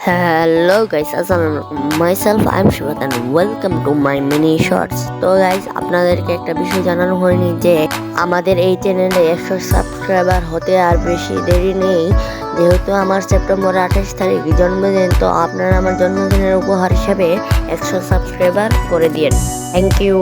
Hello guys, Assalamualaikum. Myself I'm Shivat and welcome to my mini shorts. তো guys আপনাদেরকে একটা বিষয় জানানো হয়নি যে আমাদের এই চ্যানেলে 100 সাবস্ক্রাইবার হতে আর বেশি দেরি নেই। যেহেতু আমার সেপ্টেম্বর 28 তারিখ জন্মদিন, তো আপনারা আমার জন্মদিনের উপহার হিসেবে 100 সাবস্ক্রাইবার করে দিয়েন। Thank you.